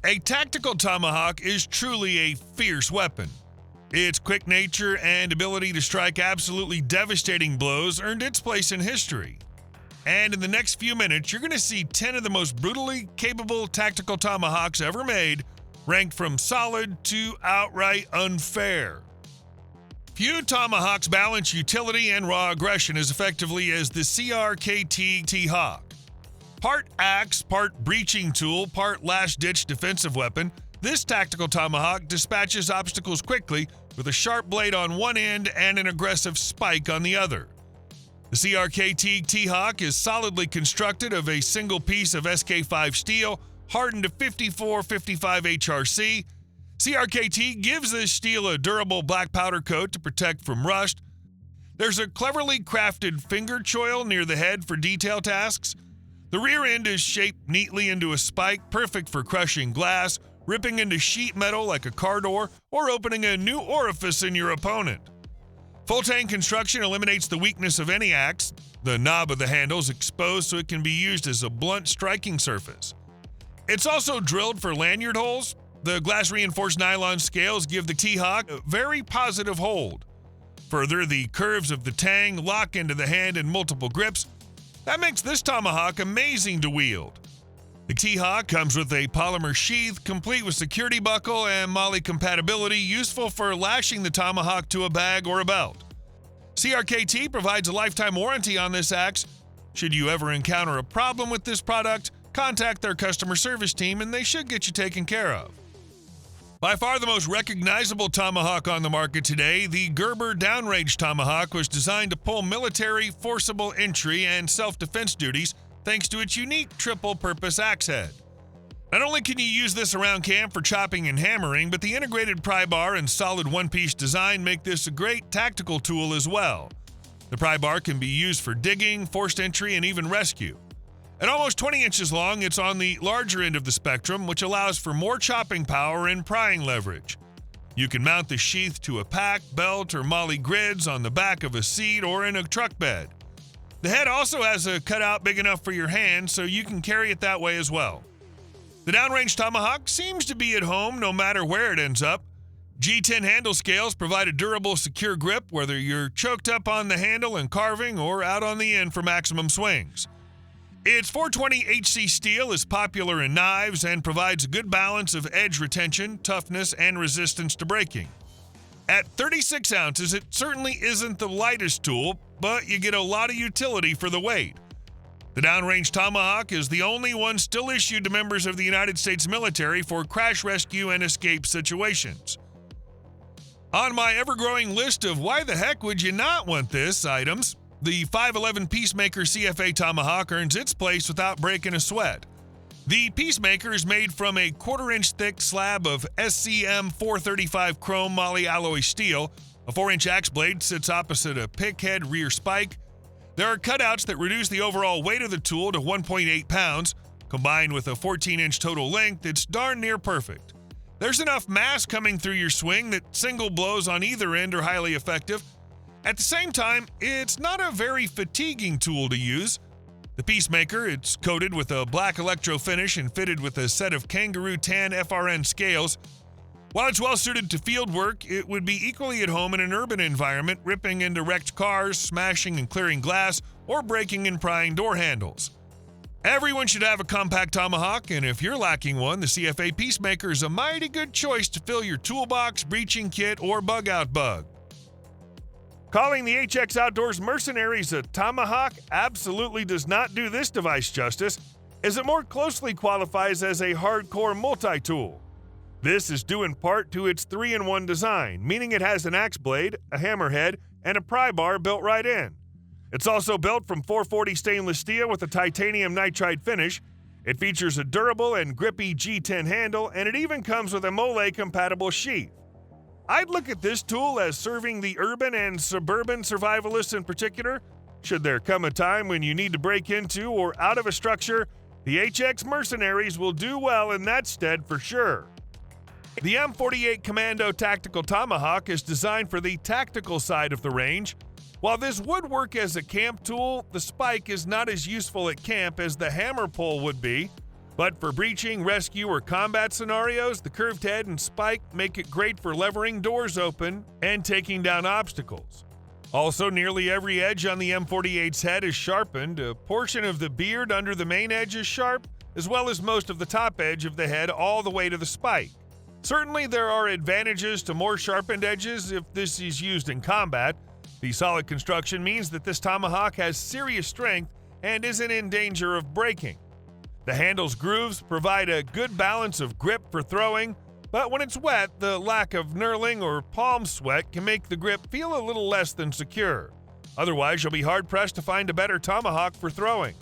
A tactical tomahawk is truly a fierce weapon. Its quick nature and ability to strike absolutely devastating blows earned its place in history. And in the next few minutes, you're going to see 10 of the most brutally capable tactical tomahawks ever made, ranked from solid to outright unfair. Few tomahawks balance utility and raw aggression as effectively as the CRKT T-Hawk. Part axe, part breaching tool, part last-ditch defensive weapon, this tactical tomahawk dispatches obstacles quickly with a sharp blade on one end and an aggressive spike on the other. The CRKT T-Hawk is solidly constructed of a single piece of SK5 steel, hardened to 5455 HRC. CRKT gives this steel a durable black powder coat to protect from rust. There's a cleverly crafted finger choil near the head for detail tasks. The rear end is shaped neatly into a spike, perfect for crushing glass, ripping into sheet metal like a car door, or opening a new orifice in your opponent. Full-tang construction eliminates the weakness of any axe. The knob of the handle is exposed so it can be used as a blunt striking surface. It's also drilled for lanyard holes. The glass-reinforced nylon scales give the T-Hawk a very positive hold. Further, the curves of the tang lock into the hand in multiple grips. That makes this tomahawk amazing to wield. The T-Hawk comes with a polymer sheath, complete with security buckle and MOLLE compatibility, useful for lashing the tomahawk to a bag or a belt. CRKT provides a lifetime warranty on this axe. Should you ever encounter a problem with this product, contact their customer service team and they should get you taken care of. By far the most recognizable tomahawk on the market today, the Gerber Downrange Tomahawk was designed to pull military, forcible entry, and self-defense duties thanks to its unique triple-purpose axe head. Not only can you use this around camp for chopping and hammering, but the integrated pry bar and solid one-piece design make this a great tactical tool as well. The pry bar can be used for digging, forced entry, and even rescue. At almost 20 inches long, it's on the larger end of the spectrum, which allows for more chopping power and prying leverage. You can mount the sheath to a pack, belt, or MOLLE grids on the back of a seat or in a truck bed. The head also has a cutout big enough for your hand, so you can carry it that way as well. The Downrange Tomahawk seems to be at home no matter where it ends up. G10 handle scales provide a durable, secure grip, whether you're choked up on the handle and carving or out on the end for maximum swings. Its 420 HC steel is popular in knives and provides a good balance of edge retention, toughness, and resistance to breaking. At 36 ounces, it certainly isn't the lightest tool, but you get a lot of utility for the weight. The Downrange Tomahawk is the only one still issued to members of the United States military for crash rescue and escape situations. On my ever-growing list of why the heck would you not want this items, the 511 Peacemaker CFA Tomahawk earns its place without breaking a sweat. The Peacemaker is made from a 1/4-inch thick slab of SCM 435 chrome MOLLE alloy steel. A 4-inch axe blade sits opposite a pick head rear spike. There are cutouts that reduce the overall weight of the tool to 1.8 pounds. Combined with a 14-inch total length, it's darn near perfect. There's enough mass coming through your swing that single blows on either end are highly effective. At the same time, it's not a very fatiguing tool to use. The Peacemaker, it's coated with a black electro finish and fitted with a set of kangaroo tan FRN scales. While it's well suited to field work, it would be equally at home in an urban environment, ripping into wrecked cars, smashing and clearing glass, or breaking and prying door handles. Everyone should have a compact tomahawk, and if you're lacking one, the CFA Peacemaker is a mighty good choice to fill your toolbox, breaching kit, or bug-out bug. Calling the HX Outdoors Mercenaries a Tomahawk absolutely does not do this device justice, as it more closely qualifies as a hardcore multi-tool. This is due in part to its 3-in-1 design, meaning it has an axe blade, a hammerhead, and a pry bar built right in. It's also built from 440 stainless steel with a titanium nitride finish. It features a durable and grippy G10 handle, and it even comes with a MOLLE-compatible sheath. I'd look at this tool as serving the urban and suburban survivalists in particular. Should there come a time when you need to break into or out of a structure, the HX Mercenaries will do well in that stead for sure. The M48 Commando Tactical Tomahawk is designed for the tactical side of the range. While this would work as a camp tool, the spike is not as useful at camp as the hammer pole would be. But for breaching, rescue, or combat scenarios, the curved head and spike make it great for levering doors open and taking down obstacles. Also, nearly every edge on the M48's head is sharpened. A portion of the beard under the main edge is sharp, as well as most of the top edge of the head all the way to the spike. Certainly, there are advantages to more sharpened edges if this is used in combat. The solid construction means that this Tomahawk has serious strength and isn't in danger of breaking. The handle's grooves provide a good balance of grip for throwing, but when it's wet, the lack of knurling or palm sweat can make the grip feel a little less than secure. Otherwise, you'll be hard-pressed to find a better Tomahawk for throwing.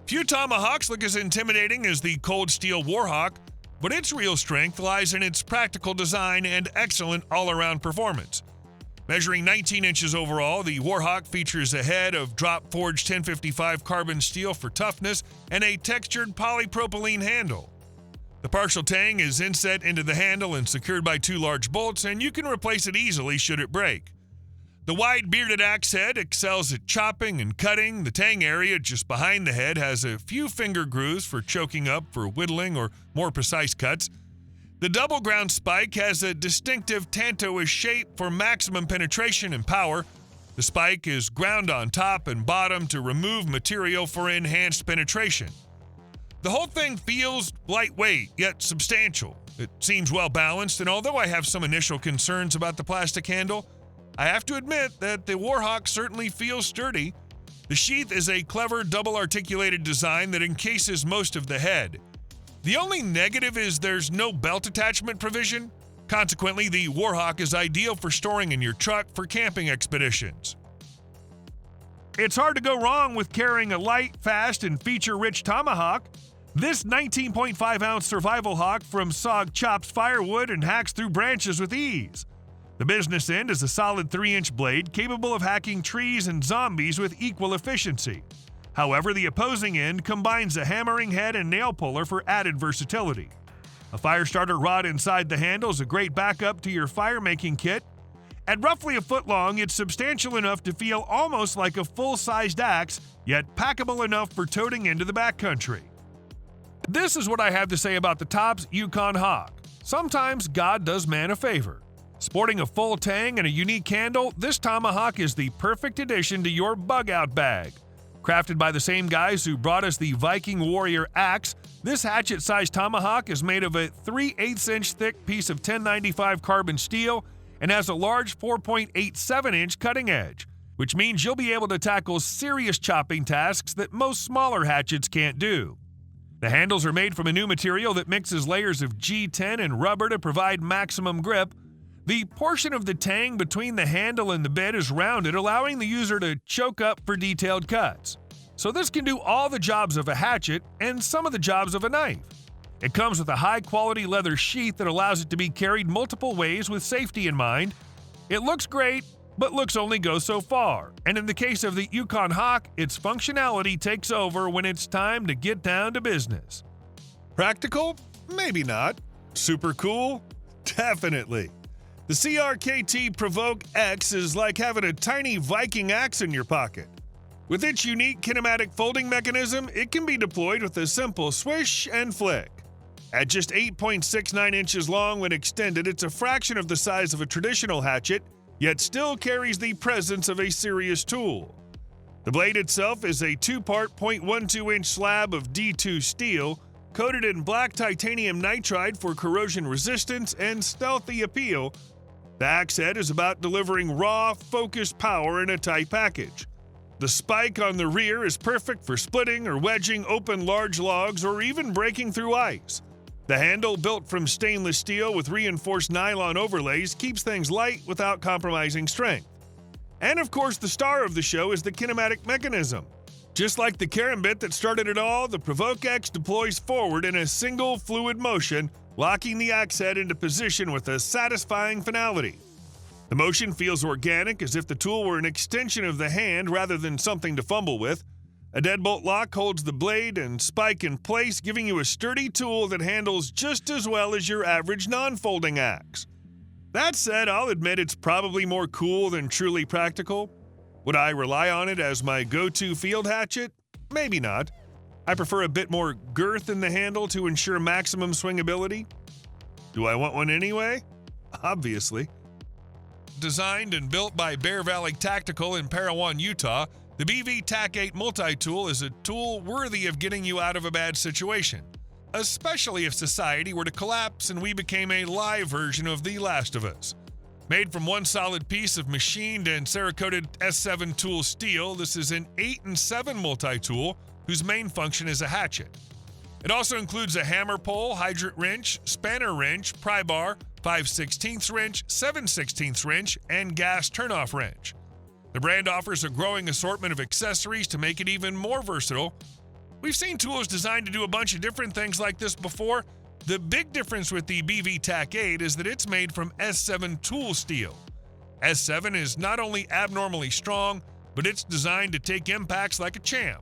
Few Tomahawks look as intimidating as the cold steel Warhawk, but its real strength lies in its practical design and excellent all-around performance. Measuring 19 inches overall, the Warhawk features a head of drop-forged 1055 carbon steel for toughness and a textured polypropylene handle. The partial tang is inset into the handle and secured by 2 large bolts, and you can replace it easily should it break. The wide bearded axe head excels at chopping and cutting. The tang area just behind the head has a few finger grooves for choking up for whittling or more precise cuts. The double ground spike has a distinctive tanto-ish shape for maximum penetration and power. The spike is ground on top and bottom to remove material for enhanced penetration. The whole thing feels lightweight, yet substantial. It seems well balanced, and although I have some initial concerns about the plastic handle, I have to admit that the Warhawk certainly feels sturdy. The sheath is a clever double-articulated design that encases most of the head. The only negative is there's no belt attachment provision. Consequently, the Warhawk is ideal for storing in your truck for camping expeditions. It's hard to go wrong with carrying a light, fast, and feature-rich Tomahawk. This 19.5-ounce Survival Hawk from SOG chops firewood and hacks through branches with ease. The business end is a solid 3-inch blade capable of hacking trees and zombies with equal efficiency. However, the opposing end combines a hammering head and nail puller for added versatility. A fire starter rod inside the handle is a great backup to your fire-making kit. At roughly a foot long, it's substantial enough to feel almost like a full-sized axe, yet packable enough for toting into the backcountry. This is what I have to say about the Tops Yukon Hawk. Sometimes God does man a favor. Sporting a full tang and a unique handle, this Tomahawk is the perfect addition to your bug-out bag. Crafted by the same guys who brought us the Viking Warrior axe, this hatchet-sized Tomahawk is made of a 3/8-inch thick piece of 1095 carbon steel and has a large 4.87-inch cutting edge, which means you'll be able to tackle serious chopping tasks that most smaller hatchets can't do. The handles are made from a new material that mixes layers of G10 and rubber to provide maximum grip. The portion of the tang between the handle and the bit is rounded, allowing the user to choke up for detailed cuts. So this can do all the jobs of a hatchet and some of the jobs of a knife. It comes with a high-quality leather sheath that allows it to be carried multiple ways with safety in mind. It looks great, but looks only go so far. And in the case of the Yukon Hawk, its functionality takes over when it's time to get down to business. Practical? Maybe not. Super cool? Definitely. The CRKT Provoke X is like having a tiny Viking axe in your pocket. With its unique kinematic folding mechanism, it can be deployed with a simple swish and flick. At just 8.69 inches long when extended, it's a fraction of the size of a traditional hatchet, yet still carries the presence of a serious tool. The blade itself is a 2-part 0.12-inch slab of D2 steel, coated in black titanium nitride for corrosion resistance and stealthy appeal. The axe head is about delivering raw, focused power in a tight package. The spike on the rear is perfect for splitting or wedging open large logs or even breaking through ice. The handle, built from stainless steel with reinforced nylon overlays, keeps things light without compromising strength. And of course, the star of the show is the kinematic mechanism. Just like the carambit that started it all, the Provoke X deploys forward in a single fluid motion, locking the axe head into position with a satisfying finality. The motion feels organic, as if the tool were an extension of the hand rather than something to fumble with. A deadbolt lock holds the blade and spike in place, giving you a sturdy tool that handles just as well as your average non-folding axe. That said, I'll admit it's probably more cool than truly practical. Would I rely on it as my go-to field hatchet? Maybe not. I prefer a bit more girth in the handle to ensure maximum swingability. Do I want one anyway? Obviously. Designed and built by Bear Valley Tactical in Parowan, Utah, the BV TAC-8 multi-tool is a tool worthy of getting you out of a bad situation, especially if society were to collapse and we became a live version of The Last of Us. Made from one solid piece of machined and Cerakoted S7 tool steel, this is an 8 and 7 multi-tool whose main function is a hatchet. It also includes a hammer pole, hydrant wrench, spanner wrench, pry bar, 5/16 wrench, 7/16 wrench, and gas turnoff wrench. The brand offers a growing assortment of accessories to make it even more versatile. We've seen tools designed to do a bunch of different things like this before. The big difference with the BV TAC-8 is that it's made from S7 tool steel. S7 is not only abnormally strong, but it's designed to take impacts like a champ.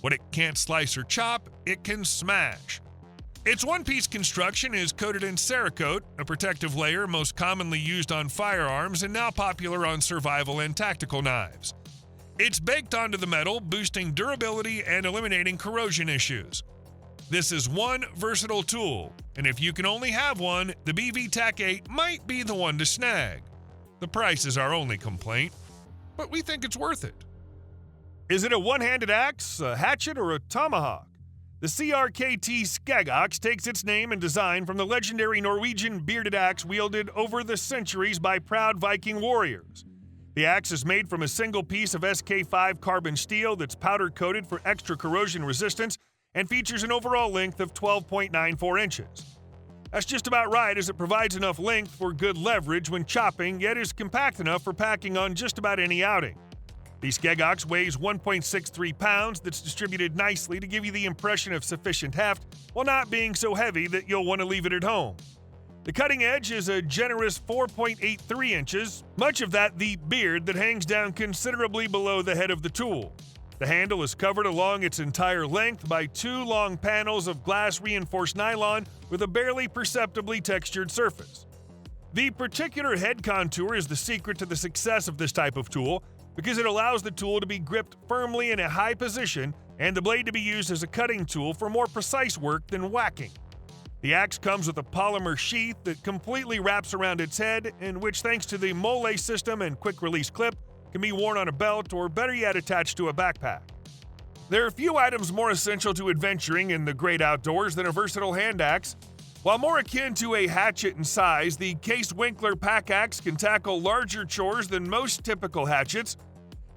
What it can't slice or chop, it can smash. Its one-piece construction is coated in Cerakote, a protective layer most commonly used on firearms and now popular on survival and tactical knives. It's baked onto the metal, boosting durability and eliminating corrosion issues. This is one versatile tool, and if you can only have one, the BV TAC-8 might be the one to snag. The price is our only complaint, but we think it's worth it. Is it a one-handed axe, a hatchet, or a tomahawk? The CRKT Skeggox takes its name and design from the legendary Norwegian bearded axe wielded over the centuries by proud Viking warriors. The axe is made from a single piece of SK5 carbon steel that's powder-coated for extra corrosion resistance and features an overall length of 12.94 inches. That's just about right, as it provides enough length for good leverage when chopping, yet is compact enough for packing on just about any outing. The Skeggox weighs 1.63 pounds that's distributed nicely to give you the impression of sufficient heft while not being so heavy that you'll want to leave it at home. The cutting edge is a generous 4.83 inches, much of that the beard that hangs down considerably below the head of the tool. The handle is covered along its entire length by two long panels of glass-reinforced nylon with a barely perceptibly textured surface. The particular head contour is the secret to the success of this type of tool, because it allows the tool to be gripped firmly in a high position and the blade to be used as a cutting tool for more precise work than whacking. The axe comes with a polymer sheath that completely wraps around its head, and which, thanks to the mole system and quick-release clip, can be worn on a belt or better yet attached to a backpack. There are few items more essential to adventuring in the great outdoors than a versatile hand axe. While more akin to a hatchet in size, the Case Winkler Packaxe can tackle larger chores than most typical hatchets.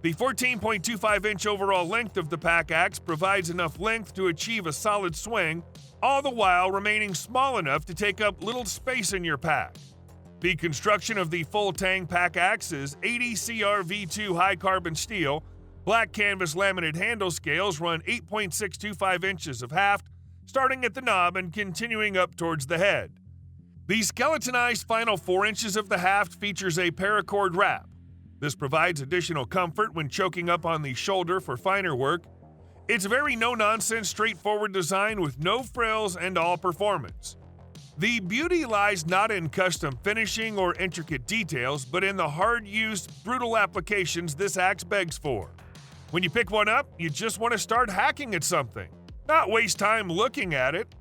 The 14.25-inch overall length of the Packaxe provides enough length to achieve a solid swing, all the while remaining small enough to take up little space in your pack. The construction of the full-tang Packaxe is 80 CRV2 high-carbon steel. Black canvas laminate handle scales run 8.625 inches of haft, starting at the knob and continuing up towards the head. The skeletonized final 4 inches of the haft features a paracord wrap. This provides additional comfort when choking up on the shoulder for finer work. It's a very no-nonsense, straightforward design with no frills and all performance. The beauty lies not in custom finishing or intricate details, but in the hard-used, brutal applications this axe begs for. When you pick one up, you just want to start hacking at something, not waste time looking at it.